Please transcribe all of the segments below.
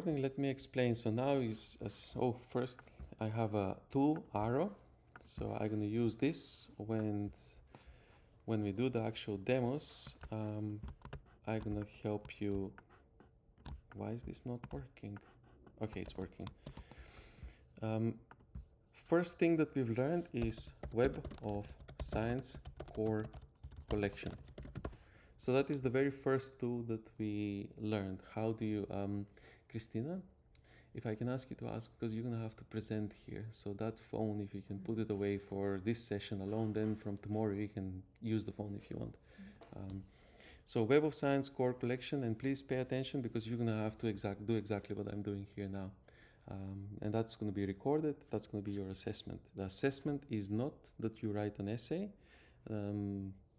Let me explain. So now first I have a tool arrow. So I'm gonna use this when we do the actual demos. I'm gonna help you. Why is this not working? Okay, it's working. First thing that we've learned is Web of Science Core Collection. So that is the very first tool that we learned. How do you, Christina, if I can ask you to ask, because you're gonna have to present here. So that phone, if you can put it away for this session alone, then from tomorrow you can use the phone if you want. So Web of Science Core Collection, and please pay attention because you're gonna have to do exactly what I'm doing here now. And that's gonna be recorded, that's gonna be your assessment. The assessment is not that you write an essay.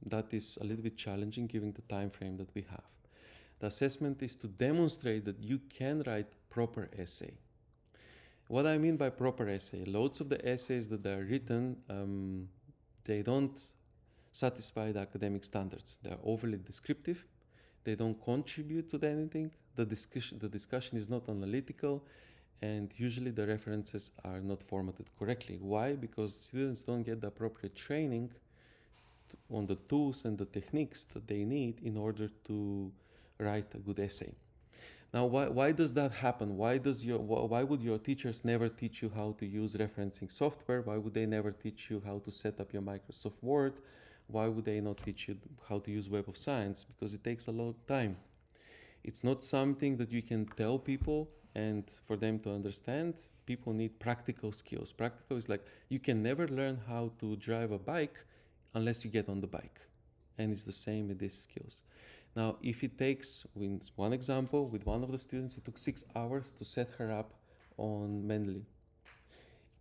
That is a little bit challenging given the time frame that we have. The assessment is to demonstrate that you can write proper essay. What I mean by proper essay, loads of the essays that are written, they don't satisfy the academic standards. They are overly descriptive. They don't contribute to anything. The discussion is not analytical, and usually the references are not formatted correctly. Why? Because students don't get the appropriate training on the tools and the techniques that they need in order to write a good essay. Now, why does that happen? Why would your teachers never teach you how to use referencing software? Why would they never teach you how to set up your Microsoft Word? Why would they not teach you how to use Web of Science? Because it takes a lot of time. It's not something that you can tell people and for them to understand. People need practical skills. Practical is like you can never learn how to drive a bike unless you get on the bike. And it's the same with these skills. Now, if it takes, with one example, with one of the students, it took 6 hours to set her up on Mendeley.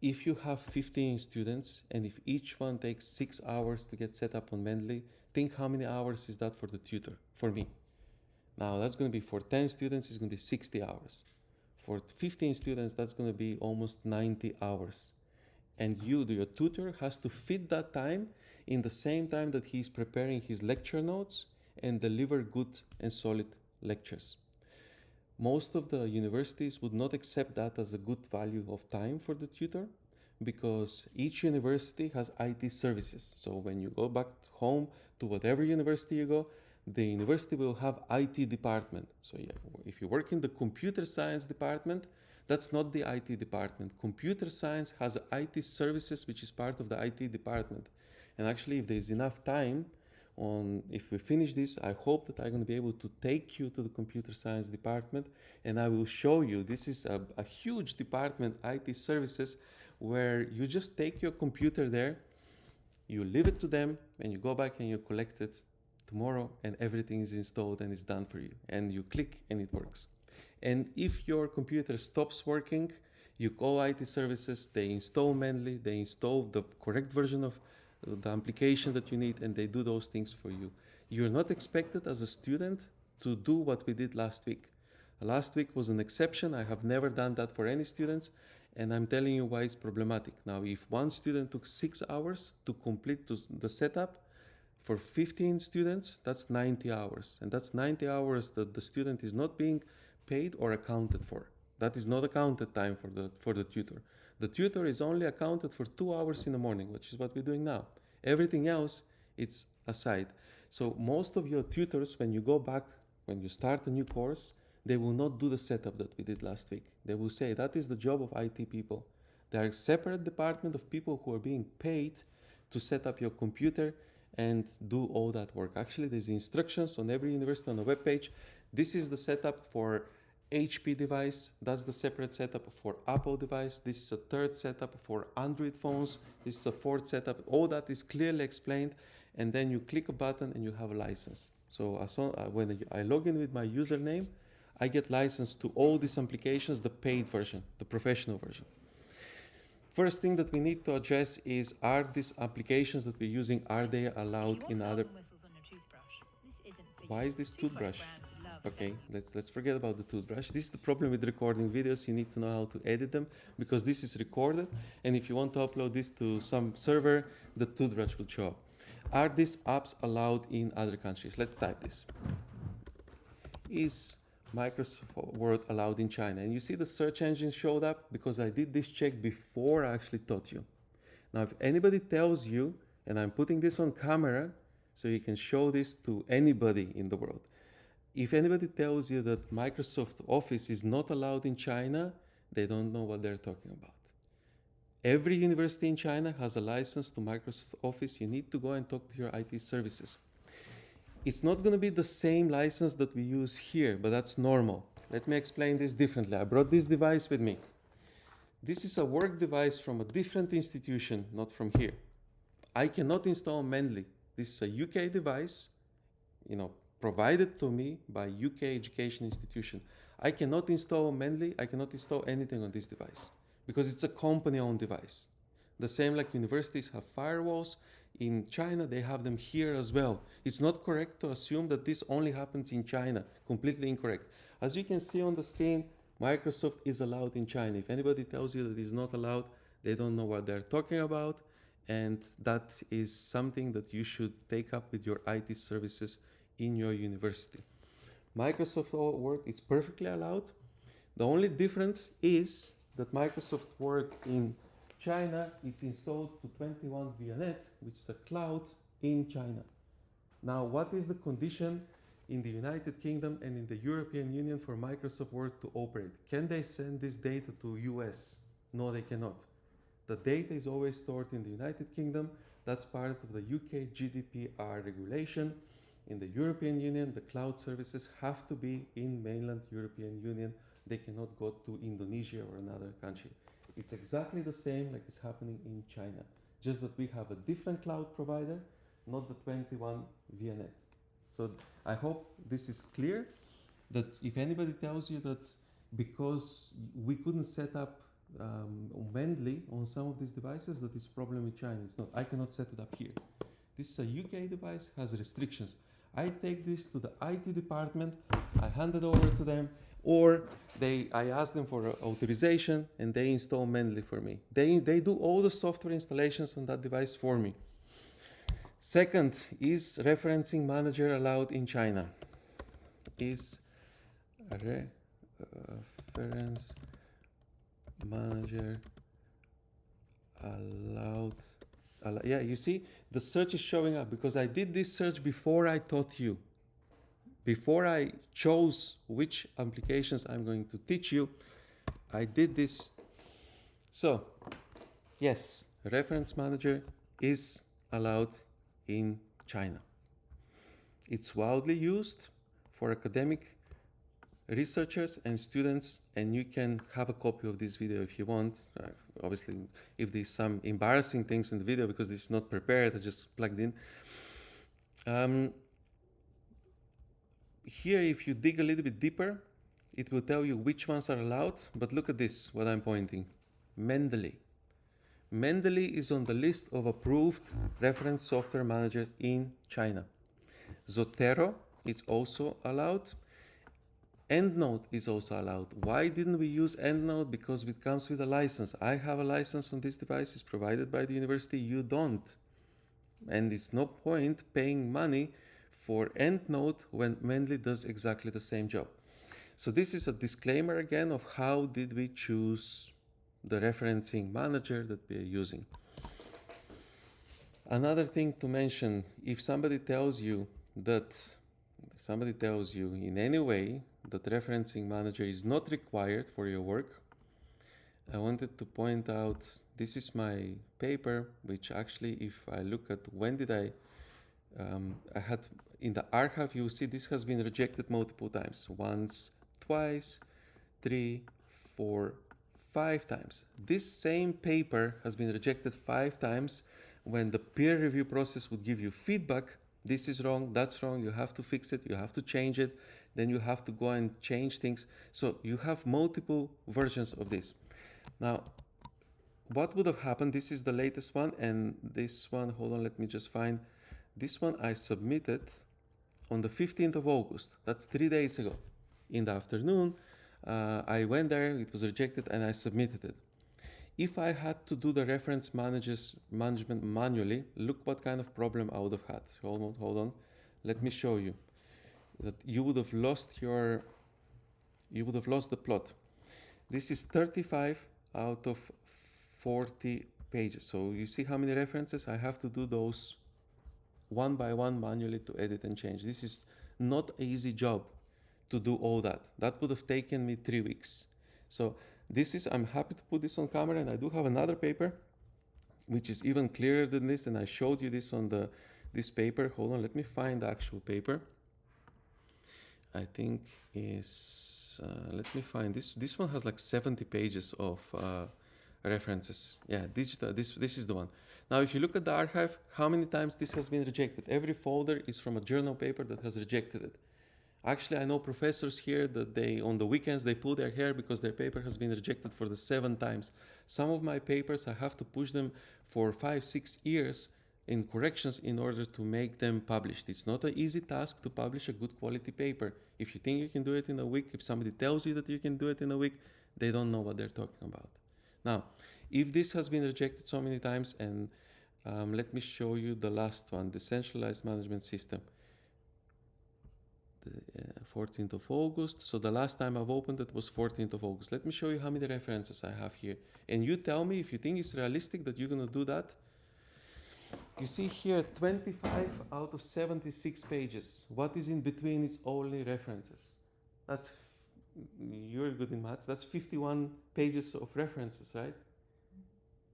If you have 15 students and if each one takes 6 hours to get set up on Mendeley, think how many hours is that for the tutor, for me. Now, that's going to be for 10 students, it's going to be 60 hours. For 15 students, that's going to be almost 90 hours. And your tutor, has to fit that time in the same time that he's preparing his lecture notes and deliver good and solid lectures. Most of the universities would not accept that as a good value of time for the tutor because each university has IT services. So when you go back home to whatever university you go, the university will have IT department. So if you work in the computer science department, that's not the IT department. Computer science has IT services, which is part of the IT department. And actually, if there's enough time, if we finish this, I hope that I'm going to be able to take you to the computer science department and I will show you. This is a huge department, IT services, where you just take your computer there, you leave it to them, and you go back and you collect it tomorrow, and everything is installed and it's done for you. And you click and it works. And if your computer stops working, you call IT services, they install Mendeley, they install the correct version of the application that you need, and they do those things for you. You're not expected as a student to do what we did last week. Last week was an exception. I have never done that for any students, and I'm telling you why it's problematic. Now, if one student took 6 hours to complete the setup, for 15 students, that's 90 hours. And that's 90 hours that the student is not being paid or accounted for. That is not accounted time for the tutor. The tutor is only accounted for 2 hours in the morning, which is what we're doing now. Everything else, it's aside. So most of your tutors, when you go back, when you start a new course, they will not do the setup that we did last week. They will say that is the job of IT people. There are a separate department of people who are being paid to set up your computer and do all that work. Actually, there's instructions on every university on the webpage. This is the setup for HP device. That's the separate setup for Apple device. This is a third setup for Android phones. This is a fourth setup. All that is clearly explained. And then you click a button and you have a license. So when I log in with my username, I get licensed to all these applications, the paid version, the professional version. First thing that we need to address is, are these applications that we're using, are they allowed in other... Why is this toothbrush? Okay, let's forget about the toothbrush. This is the problem with recording videos. You need to know how to edit them because this is recorded. And if you want to upload this to some server, the toothbrush will show up. Are these apps allowed in other countries? Let's type this. Is Microsoft Word allowed in China. And you see the search engine showed up because I did this check before I actually taught you. Now, if anybody tells you, and I'm putting this on camera so you can show this to anybody in the world. If anybody tells you that Microsoft Office is not allowed in China, they don't know what they're talking about. Every university in China has a license to Microsoft Office. You need to go and talk to your IT services. It's not going to be the same license that we use here, but that's normal. Let me explain this differently. I brought this device with me. This is a work device from a different institution, not from here. I cannot install Mendeley. This is a UK device, provided to me by UK education institution. I cannot install Mendeley. I cannot install anything on this device because it's a company-owned device. The same like universities have firewalls. In China, they have them here as well. It's not correct to assume that this only happens in China. Completely incorrect. As you can see on the screen, Microsoft is allowed in China. If anybody tells you that it's not allowed, they don't know what they're talking about. And that is something that you should take up with your IT services in your university. Microsoft Word is perfectly allowed. The only difference is that Microsoft Word in China, it's installed to 21 ViaNet, which is a cloud in China. Now, what is the condition in the United Kingdom and in the European Union for Microsoft Word to operate? Can they send this data to US? No, they cannot. The data is always stored in the United Kingdom. That's part of the UK GDPR regulation. In the European Union, the cloud services have to be in mainland European Union. They cannot go to Indonesia or another country. It's exactly the same like it's happening in China. Just that we have a different cloud provider, not the 21 ViaNet. So I hope this is clear, that if anybody tells you that because we couldn't set up Mendeley on some of these devices, that is a problem with China. It's not. I cannot set it up here. This is a UK device, has restrictions. I take this to the IT department, I hand it over to them, or I ask them for authorization and they install Mendeley for me. They do all the software installations on that device for me. Second, is referencing manager allowed in China? Is reference manager allowed? Yeah, you see, the search is showing up because I did this search before I taught you. Before I chose which applications I'm going to teach you, I did this. So, yes, reference manager is allowed in China. It's widely used for academic researchers and students, and you can have a copy of this video if you want. Obviously, if there's some embarrassing things in the video because this is not prepared, I just plugged in. Here, if you dig a little bit deeper, it will tell you which ones are allowed, but look at this, what I'm pointing. Mendeley. Mendeley is on the list of approved reference software managers in China. Zotero is also allowed. EndNote is also allowed. Why didn't we use EndNote? Because it comes with a license. I have a license on this device, it's provided by the university, you don't. And it's no point paying money for EndNote when Mendeley does exactly the same job. So this is a disclaimer again of how did we choose the referencing manager that we are using. Another thing to mention, if somebody tells you in any way that referencing manager is not required for your work, I wanted to point out, this is my paper, which actually, if I look at when did I had in the archive, you see this has been rejected multiple times. Once, twice, 3, 4, 5 times. This same paper has been rejected 5 times when the peer review process would give you feedback. This is wrong, that's wrong, you have to fix it, you have to change it, then you have to go and change things. So you have multiple versions of this. Now, what would have happened, this is the latest one, and this one, hold on, let me just find. This one I submitted on the 15th of August. That's 3 days ago. In the afternoon, I went there, it was rejected, and I submitted it. If I had to do the reference management manually, look what kind of problem I would have had. Hold on. Let me show you. That you would have lost your you would have lost the plot. This is 35 out of 40 pages. So you see how many references? I have to do those one by one manually to edit and change. This is not an easy job to do all that. That would have taken me 3 weeks. So this is, I'm happy to put this on camera, and I do have another paper which is even clearer than this, and I showed you this on this paper. Hold on, let me find the actual paper. I think is, let me find this. This one has like 70 pages of references. Yeah, digital, this is the one. Now, if you look at the archive, how many times this has been rejected? Every folder is from a journal paper that has rejected it. Actually, I know professors here that they, on the weekends, they pull their hair because their paper has been rejected for the 7 times. Some of my papers, I have to push them for 5-6 years in corrections in order to make them published. It's not an easy task to publish a good quality paper. If you think you can do it in a week, if somebody tells you that you can do it in a week, they don't know what they're talking about. Now, if this has been rejected so many times, and let me show you the last one, the centralized management system. 14th of August. So the last time I've opened it was 14th of August. Let me show you how many references I have here. And you tell me if you think it's realistic that you're going to do that. You see here 25 out of 76 pages. What is in between is only references. That's, you're good in maths, that's 51 pages of references, right?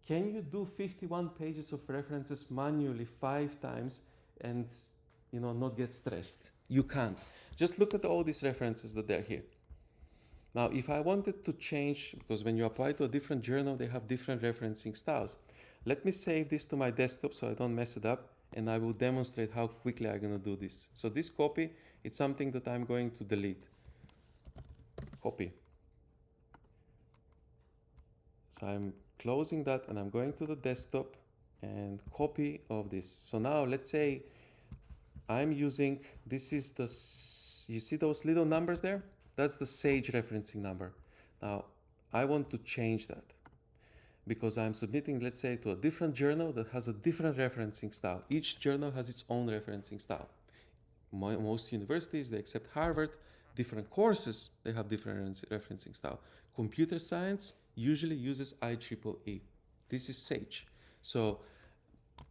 Can you do 51 pages of references manually 5 times and not get stressed? You can't. Just look at all these references that are here. Now, if I wanted to change, because when you apply to a different journal, they have different referencing styles. Let me save this to my desktop so I don't mess it up, and I will demonstrate how quickly I'm going to do this. So this copy, it's something that I'm going to delete. Copy. So I'm closing that, and I'm going to the desktop and copy of this. So now let's say I'm using, this is the, you see those little numbers there? That's the SAGE referencing number. Now, I want to change that because I'm submitting, let's say, to a different journal that has a different referencing style. Each journal has its own referencing style. Most universities, they accept Harvard. Different courses, they have different referencing style. Computer science usually uses IEEE. This is SAGE. So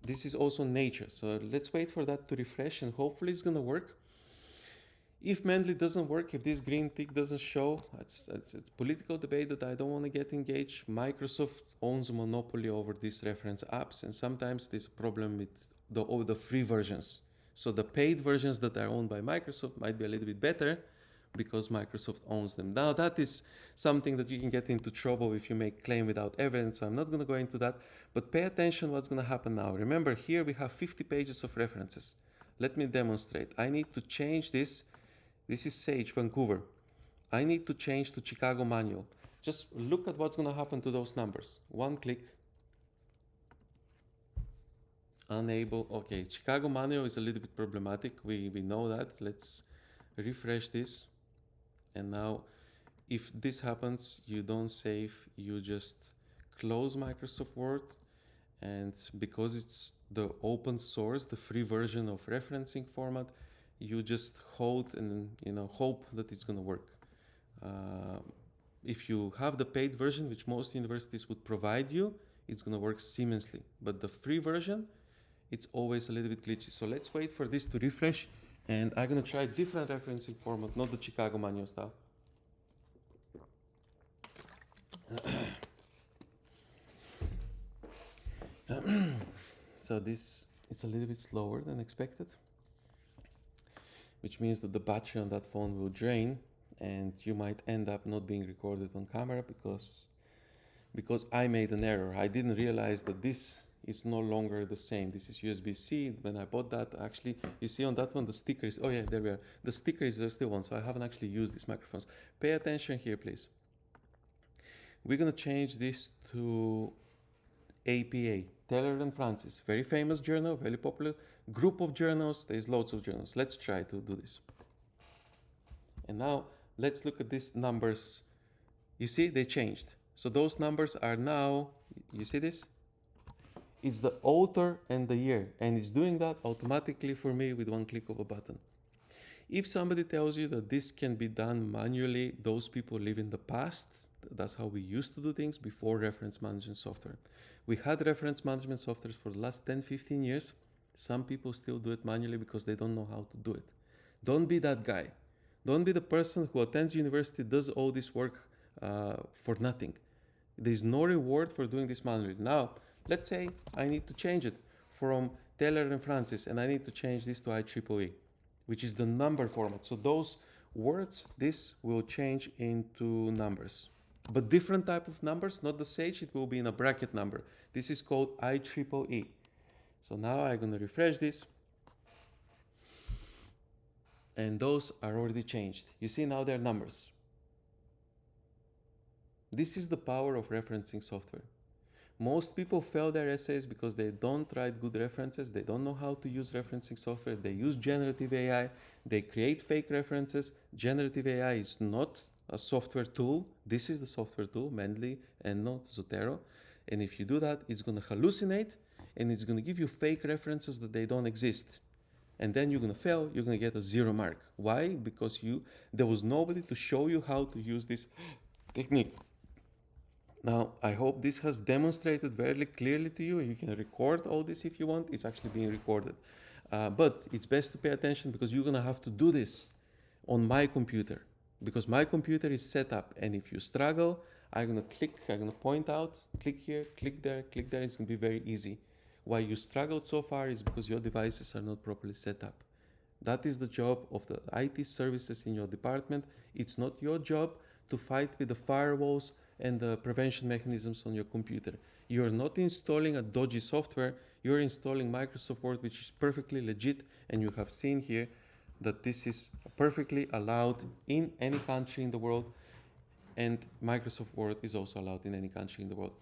this is also Nature. So let's wait for that to refresh, and hopefully it's going to work. If Mendeley doesn't work, if this green tick doesn't show, it's political debate that I don't want to get engaged. Microsoft owns a monopoly over these reference apps, and sometimes there's a problem with the free versions. So the paid versions that are owned by Microsoft might be a little bit better because Microsoft owns them. Now, that is something that you can get into trouble if you make claim without evidence, so I'm not going to go into that. But pay attention what's going to happen now. Remember, here we have 50 pages of references. Let me demonstrate. I need to change this. This is SAGE, Vancouver. I need to change to Chicago Manual. Just look at what's going to happen to those numbers. One click. Unable. Okay, Chicago Manual is a little bit problematic. We know that. Let's refresh this. And now, if this happens, you don't save, you just close Microsoft Word. And because it's the open source, the free version of referencing format, you just hold and hope that it's going to work. If you have the paid version, which most universities would provide you, it's going to work seamlessly. But the free version, it's always a little bit glitchy. So let's wait for this to refresh. And I'm going to try a different referencing format, not the Chicago Manual style. So this, it's a little bit slower than expected, which means that the battery on that phone will drain and you might end up not being recorded on camera because I made an error. I didn't realize that this is no longer the same. This is USB-C. When I bought that, actually, you see on that one, the sticker is, oh yeah, there we are. The sticker is still on, so I haven't actually used these microphones. Pay attention here, please. We're going to change this to APA, Taylor and Francis. Very famous journal, very popular group of journals. There's loads of journals. Let's try to do this. And now let's look at these numbers. You see, they changed. So those numbers are now, you see this? It's the author and the year, and it's doing that automatically for me with one click of a button. If somebody tells you that this can be done manually, those people live in the past. That's how we used to do things before reference management software. We had reference management software for the last 10, 15 years. Some people still do it manually because they don't know how to do it. Don't be that guy. Don't be the person who attends university, does all this work for nothing. There's no reward for doing this manually. Now, let's say I need to change it from Taylor and Francis, and I need to change this to IEEE, which is the number format. So those words, this will change into numbers. But different type of numbers, not the Sage, it will be in a bracket number. This is called IEEE. So now I'm going to refresh this. And those are already changed. You see now they're numbers. This is the power of referencing software. Most people fail their essays because they don't write good references. They don't know how to use referencing software. They use generative AI. They create fake references. Generative AI is not a software tool. This is the software tool, Mendeley and not Zotero. And if you do that, it's going to hallucinate and it's going to give you fake references that they don't exist. And then you're going to fail. You're going to get a 0 mark. Why? Because there was nobody to show you how to use this technique. Now, I hope this has demonstrated very clearly to you. You can record all this if you want. It's actually being recorded. But it's best to pay attention because you're going to have to do this on my computer because my computer is set up. And if you struggle, I'm going to click, I'm going to point out, click here, click there, click there. It's going to be very easy. Why you struggled so far is because your devices are not properly set up. That is the job of the IT services in your department. It's not your job to fight with the firewalls and the prevention mechanisms on your computer. You're not installing a dodgy software, you're installing Microsoft Word, which is perfectly legit, and you have seen here that this is perfectly allowed in any country in the world, and Microsoft Word is also allowed in any country in the world.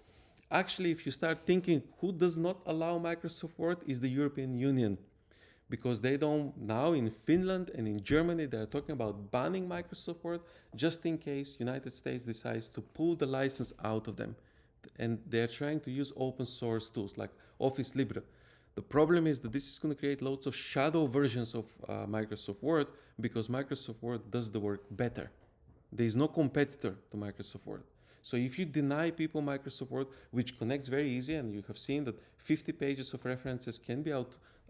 Actually, if you start thinking who does not allow Microsoft Word is the European Union. Because they don't, now in Finland and in Germany, they're talking about banning Microsoft Word just in case United States decides to pull the license out of them. And they're trying to use open source tools like Office Libre. The problem is that this is going to create loads of shadow versions of Microsoft Word because Microsoft Word does the work better. There is no competitor to Microsoft Word. So if you deny people Microsoft Word, which connects very easy, and you have seen that 50 pages of references can be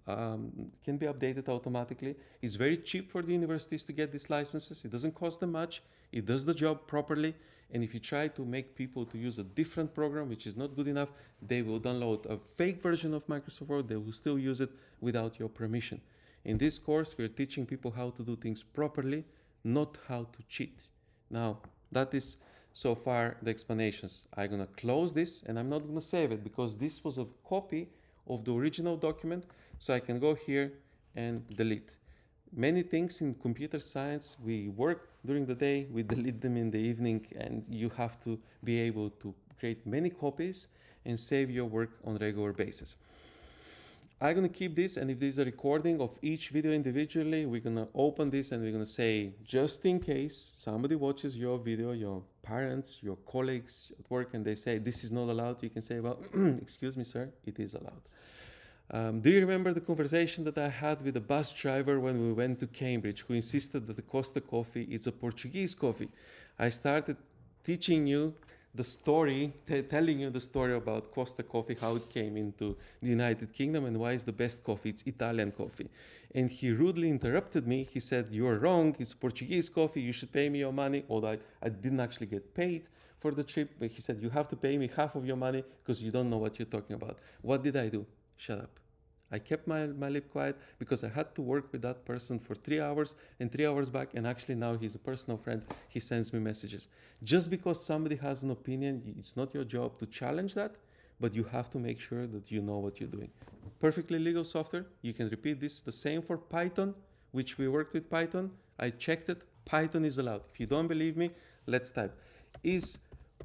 updated automatically. It's very cheap for the universities to get these licenses. It doesn't cost them much. It does the job properly. And if you try to make people to use a different program, which is not good enough, they will download a fake version of Microsoft Word. They will still use it without your permission. In this course, we're teaching people how to do things properly, not how to cheat. Now, that is so far the explanations. I'm going to close this and I'm not going to save it because this was a copy of the original document. So I can go here and delete. Many things in computer science, we work during the day, we delete them in the evening, and you have to be able to create many copies and save your work on a regular basis. I'm going to keep this, and if there's a recording of each video individually, we're going to open this and we're going to say, just in case somebody watches your video, your parents, your colleagues at work, and they say, this is not allowed, you can say, well, excuse me, sir, it is allowed. Do you remember the conversation that I had with the bus driver when we went to Cambridge, who insisted that the Costa coffee is a Portuguese coffee? I started teaching you the story, telling you the story about Costa coffee, how it came into the United Kingdom and why it's the best coffee, it's Italian coffee. And he rudely interrupted me. He said, you're wrong, it's Portuguese coffee, you should pay me your money. Although I didn't actually get paid for the trip, but he said, you have to pay me half of your money because you don't know what you're talking about. What did I do? Shut up. I kept my lip quiet because I had to work with that person for 3 hours and 3 hours back, and actually now he's a personal friend. He sends me messages. Just because somebody has an opinion, it's not your job to challenge that, but you have to make sure that you know what you're doing. Perfectly legal software. You can repeat this. The same for Python, which we worked with Python. I checked it. Python is allowed. If you don't believe me, let's type. Is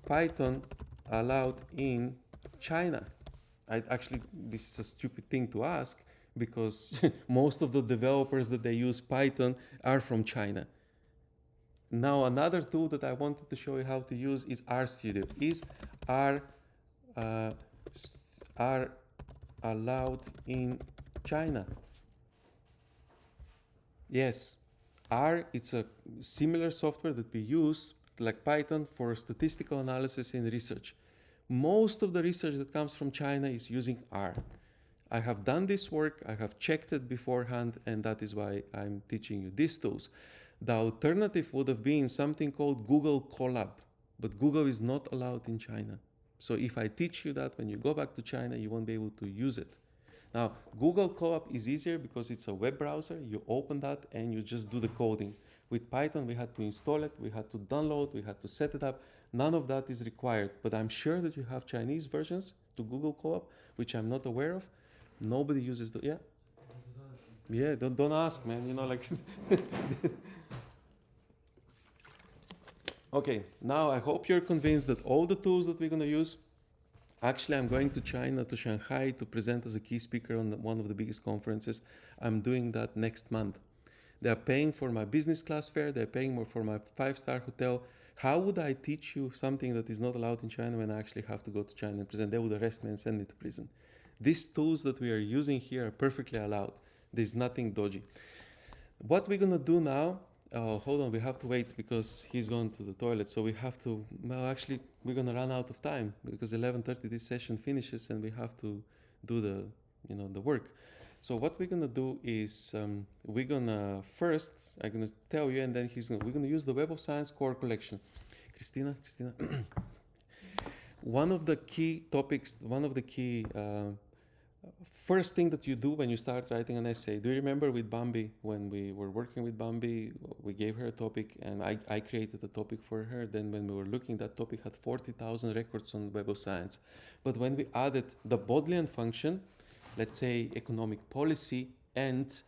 Python allowed in China? This is a stupid thing to ask because most of the developers that they use Python are from China. Now, another tool that I wanted to show you how to use is RStudio. Is R allowed in China? Yes, R, it's a similar software that we use, like Python, for statistical analysis in research. Most of the research that comes from China is using R. I have done this work, I have checked it beforehand, and that is why I'm teaching you these tools. The alternative would have been something called Google Colab, but Google is not allowed in China. So if I teach you that, when you go back to China, you won't be able to use it. Now, Google Colab is easier because it's a web browser. You open that and you just do the coding. With Python, we had to install it, we had to download, we had to set it up. None of that is required, but I'm sure that you have Chinese versions to Google Colab, which I'm not aware of. Nobody uses the, yeah? Yeah, don't ask, man, you know, like. Okay, now I hope you're convinced that all the tools that we're gonna use. Actually, I'm going to China, to Shanghai, to present as a key speaker on one of the biggest conferences. I'm doing that next month. They're paying for my business class fare, they're paying more for my 5-star hotel. How would I teach you something that is not allowed in China when I actually have to go to China and present? They would arrest me and send me to prison. These tools that we are using here are perfectly allowed. There's nothing dodgy. What we're gonna do now, oh, hold on, we have to wait because he's going to the toilet. So we have to, well, actually, we're gonna run out of time because 11:30 this session finishes and we have to do the work. So what we're gonna do is we're gonna first, I'm gonna tell you, and then we're gonna use the Web of Science core collection. Christina, one of the key topics, first thing that you do when you start writing an essay. Do you remember with Bambi, when we were working with Bambi, we gave her a topic and I created a topic for her. Then when we were looking, that topic had 40,000 records on Web of Science. But when we added the Bodleian function, let's say economic policy and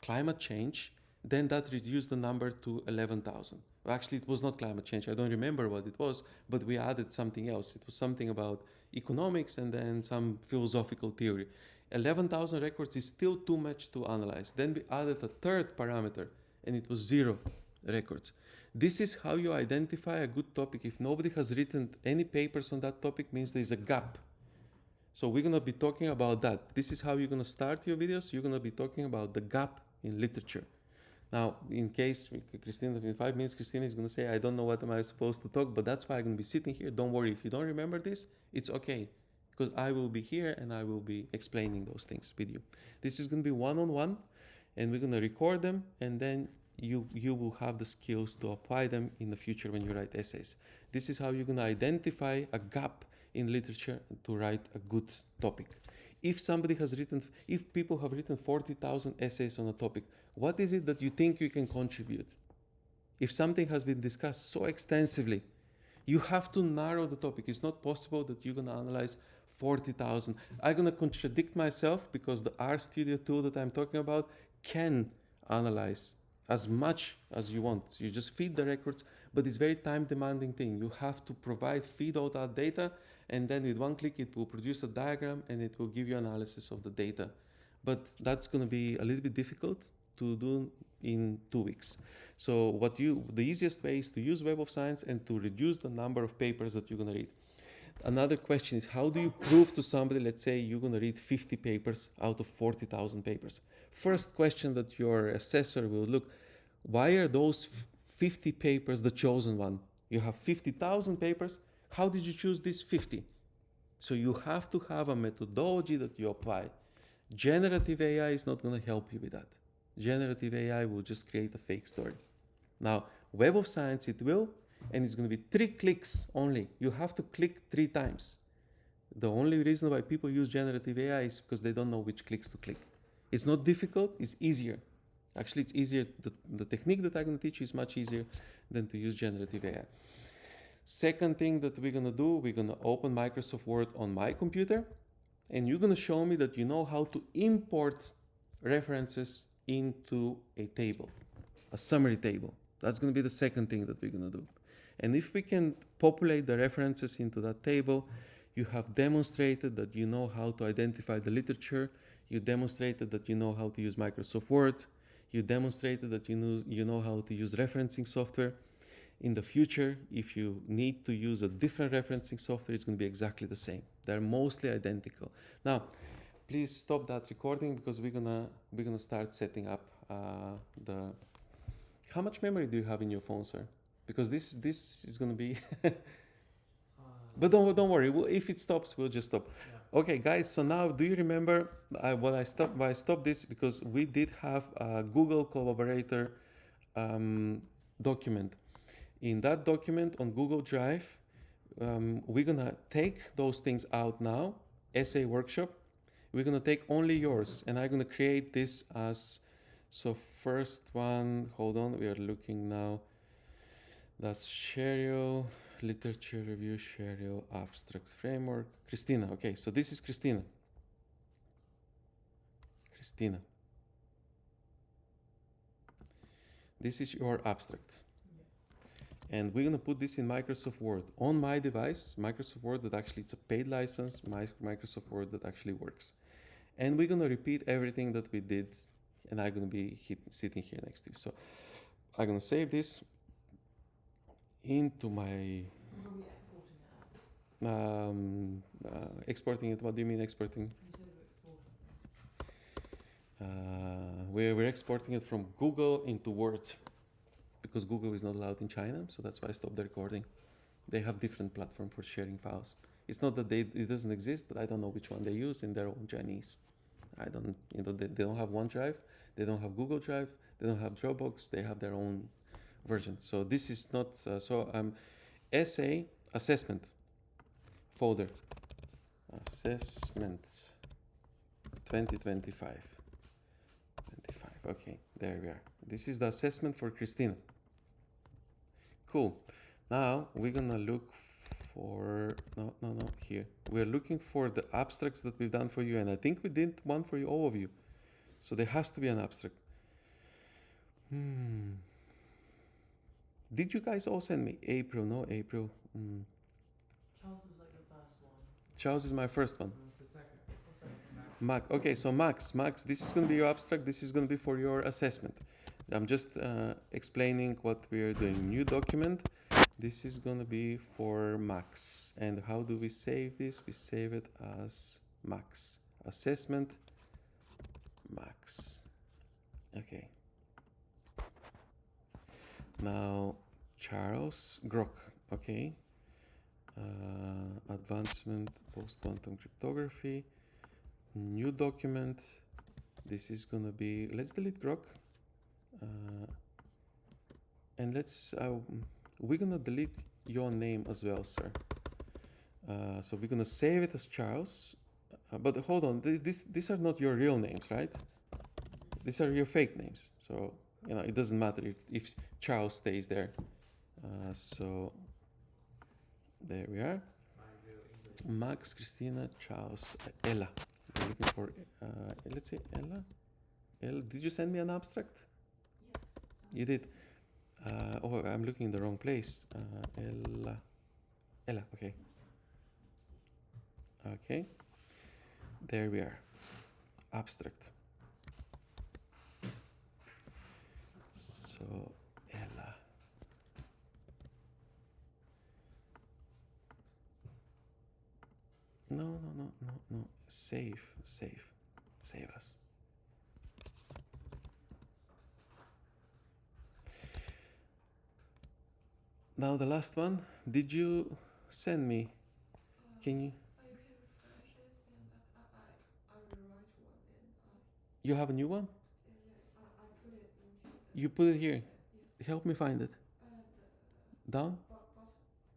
climate change, then that reduced the number to 11,000. Actually, it was not climate change. I don't remember what it was, but we added something else. It was something about economics and then some philosophical theory. 11,000 records is still too much to analyze. Then we added a third parameter and it was 0 records. This is how you identify a good topic. If nobody has written any papers on that topic, means there's a gap. So we're gonna be talking about that. This is how you're gonna start your videos. You're gonna be talking about the gap in literature. Now, in case Christina, in 5 minutes, Christina is gonna say, I don't know what am I supposed to talk, but that's why I'm gonna be sitting here. Don't worry, if you don't remember this, it's okay, because I will be here and I will be explaining those things with you. This is gonna be one-on-one, and we're gonna record them, and then you will have the skills to apply them in the future when you write essays. This is how you're gonna identify a gap in literature to write a good topic. If people have written 40,000 essays on a topic, what is it that you think you can contribute? If something has been discussed so extensively, you have to narrow the topic. It's not possible that you're gonna analyze 40,000. I'm gonna contradict myself because the RStudio tool that I'm talking about can analyze as much as you want. You just feed the records, but it's very time demanding thing. You have to feed all that data, and then with one click it will produce a diagram and it will give you analysis of the data. But that's going to be a little bit difficult to do in 2 weeks. So the easiest way is to use Web of Science and to reduce the number of papers that you're going to read. Another question is, how do you prove to somebody, let's say you're going to read 50 papers out of 40,000 papers? First question that your assessor will look, why are those 50 papers the chosen one? You have 50,000 papers. How did you choose these 50? So you have to have a methodology that you apply. Generative AI is not going to help you with that. Generative AI will just create a fake story. Now, Web of Science, it will, and it's going to be 3 clicks only. You have to click 3 times. The only reason why people use generative AI is because they don't know which clicks to click. It's not difficult, it's easier. Actually, it's easier. The technique that I'm going to teach you is much easier than to use generative AI. Second thing that we're going to do, we're going to open Microsoft Word on my computer, and you're going to show me that you know how to import references into a table, a summary table. That's going to be the second thing that we're going to do. And if we can populate the references into that table, you have demonstrated that you know how to identify the literature. You demonstrated that you know how to use Microsoft Word. You demonstrated that you know how to use referencing software. In the future, if you need to use a different referencing software, it's going to be exactly the same. They're mostly identical. Now, please stop that recording because we're gonna start setting up How much memory do you have in your phone, sir? Because this is gonna be. But don't worry. If it stops, we'll just stop. Yeah. Okay, guys. So now, do you remember why I stopped this? Because we did have a Google Collaborator document. In that document on Google Drive, we're gonna take those things out now. Essay workshop. We're gonna take only yours, and I'm gonna create this as. So first one. Hold on. We are looking now. That's Sheryl, literature review, Sheryl, abstract framework. Christina, okay, so this is Christina. Christina. This is your abstract. And we're gonna put this in Microsoft Word. On my device, Microsoft Word that actually it's a paid license, Microsoft Word that actually works. And we're gonna repeat everything that we did, and I'm gonna be sitting here next to you. So I'm gonna save this into my exporting it. What do you mean exporting? We're exporting it from Google into Word because Google is not allowed in China, so that's why I stopped the recording. They have different platform for sharing files. It's not that it doesn't exist, but I don't know which one they use in their own Chinese. I don't, they don't have OneDrive, they don't have Google Drive, they don't have Dropbox, they have their own version. So this is not, essay assessment folder, assessments 2025. Okay, there we are. This is the assessment for Christina. Cool. Now we're gonna look for, no, here. We're looking for the abstracts that we've done for you, and I think we did one for you, all of you. So there has to be an abstract. Did you guys all send me? April, no, April. Charles was like the first one. Charles is my first one. The second. Max. Okay, so Max, this is going to be your abstract. This is going to be for your assessment. I'm just explaining what we are doing. New document. This is going to be for Max. And how do we save this? We save it as Max. Assessment, Max. Okay. Now, Charles Grok. Okay. Advancement post-quantum cryptography. New document. This is gonna be, let's delete Grok. And we're gonna delete your name as well, sir. So we're gonna save it as Charles. But hold on, these are not your real names, right? These are your fake names. So, it doesn't matter if Charles stays there. So there we are. Max, Christina, Charles, Ella. We're looking for, let's say Ella. Ella, did you send me an abstract? Yes. You did. I'm looking in the wrong place. Ella, okay. Okay. There we are. Abstract. So, Ella. No. Save us. Now the last one. Did you send me? Can you? I can refresh it and I will write one and You have a new one? yeah, I put it into You put it here. yeah. Help me find it. Down?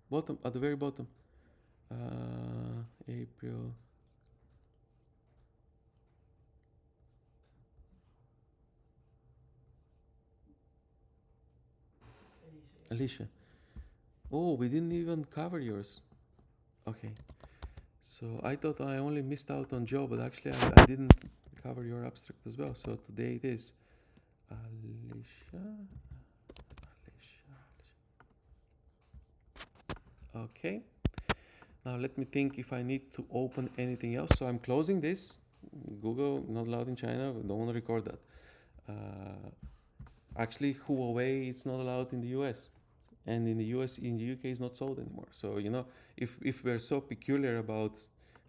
Bottom, at the very bottom. April. Alicia. Oh, we didn't even cover yours. Okay. So I thought I only missed out on Joe, but actually I didn't cover your abstract as well. So today it is Alicia. Okay. Now let me think if I need to open anything else. So I'm closing this. Google not allowed in China. We don't want to record that. Actually, Huawei it's not allowed in the US, and in the US, in the UK, it's not sold anymore. So if we're so peculiar about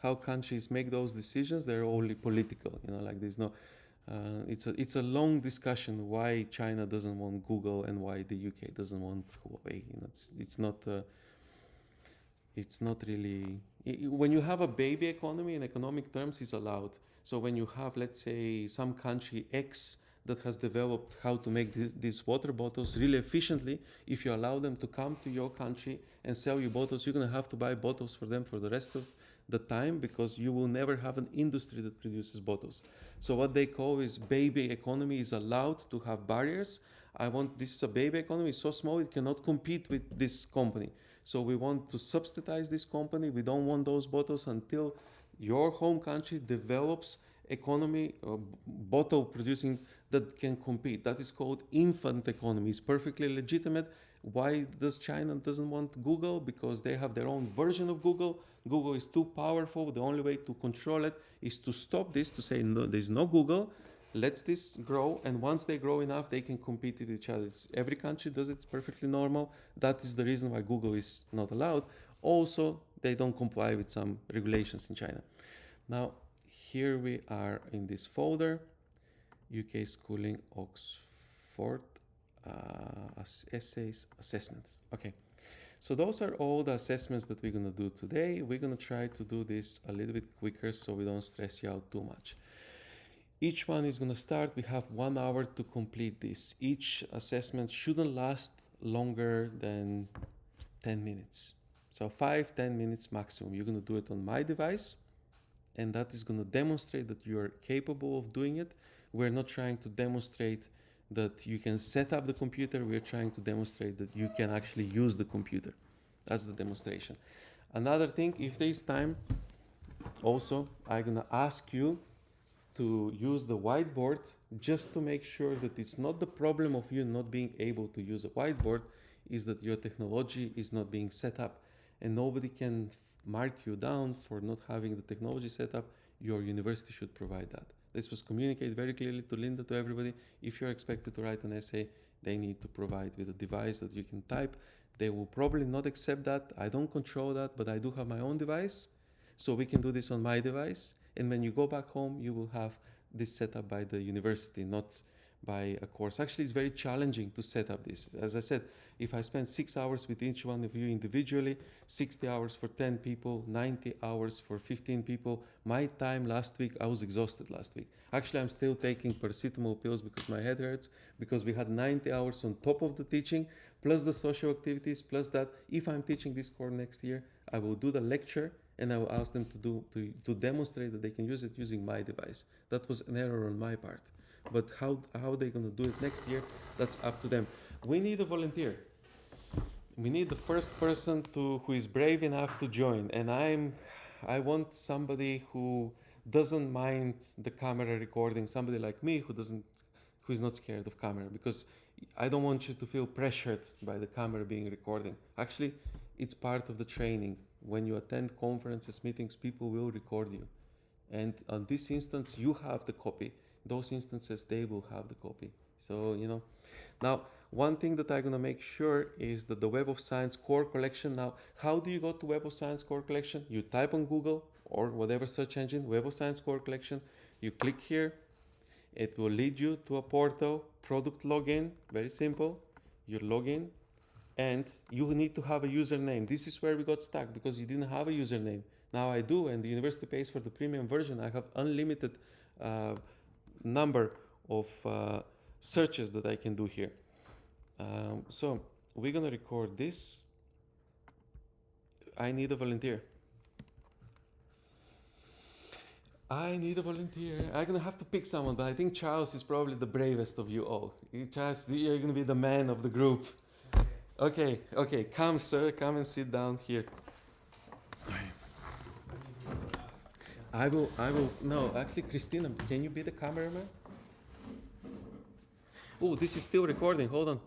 how countries make those decisions, they're only political. Like there's no It's a long discussion why China doesn't want Google and why the UK doesn't want Huawei. You know, it's not really when you have a baby economy in economic terms is allowed. So when you have, let's say, some country X that has developed how to make these water bottles really efficiently, if you allow them to come to your country and sell you bottles, you're going to have to buy bottles for them for the rest of the time, because you will never have an industry that produces bottles. So what they call is baby economy is allowed to have barriers. This is a baby economy, it's so small it cannot compete with this company. So we want to subsidize this company. We don't want those bottles until your home country develops economy, bottle producing that can compete. That is called infant economy. It's perfectly legitimate. Why does China doesn't want Google? Because they have their own version of Google. Google is too powerful. The only way to control it is to stop this, to say no, there's no Google. Let this grow, and once they grow enough, they can compete with each other. Every country does it. It's perfectly normal. That is the reason why Google is not allowed. Also, they don't comply with some regulations in China. Now, here we are in this folder, UK schooling, Oxford, essays, assessments. Okay, so those are all the assessments that we're going to do today. We're going to try to do this a little bit quicker so we don't stress you out too much. Each one is going to start. We have 1 hour to complete this. Each assessment shouldn't last longer than 10 minutes. So 5-10 minutes maximum. You're going to do it on my device, and that is going to demonstrate that you're capable of doing it. We're not trying to demonstrate that you can set up the computer. We're trying to demonstrate that you can actually use the computer. That's the demonstration. Another thing, if there is time, also, I'm going to ask you to use the whiteboard, just to make sure that it's not the problem of you not being able to use a whiteboard, is that your technology is not being set up, and nobody can mark you down for not having the technology set up. Your university should provide that. This was communicated very clearly to Linda, to everybody. If you're expected to write an essay, they need to provide with a device that you can type. They will probably not accept that. I don't control that, but I do have my own device, so we can do this on my device. And when you go back home, you will have this set up by the university, not by a course. Actually, it's very challenging to set up this. As I said, if I spend 6 hours with each one of you individually, 60 hours for 10 people, 90 hours for 15 people, my time last week, I was exhausted last week. Actually, I'm still taking paracetamol pills because my head hurts, because we had 90 hours on top of the teaching, plus the social activities, plus that if I'm teaching this course next year, I will do the lecture, and I will ask them to demonstrate that they can use it using my device. That was an error on my part. But how they're going to do it next year, that's up to them. We need a volunteer. We need the first person who is brave enough to join. And I want somebody who doesn't mind the camera recording, somebody like me who is not scared of camera, because I don't want you to feel pressured by the camera being recording. Actually, it's part of the training. When you attend conferences, meetings, people will record you. And on this instance, you have the copy. Those instances, they will have the copy. So, Now, one thing that I'm going to make sure is that the Web of Science core collection. Now, how do you go to Web of Science core collection? You type on Google or whatever search engine, Web of Science core collection. You click here. It will lead you to a portal, product login, very simple. You log in. And you need to have a username. This is where we got stuck, because you didn't have a username. Now I do, and the university pays for the premium version. I have unlimited number of searches that I can do here. So we're going to record this. I need a volunteer. I'm going to have to pick someone, but I think Charles is probably the bravest of you all. Charles, you're going to be the man of the group. Okay, come sir, come and sit down here. I will, no, actually Christina, can you be the cameraman? Oh, this is still recording, hold on.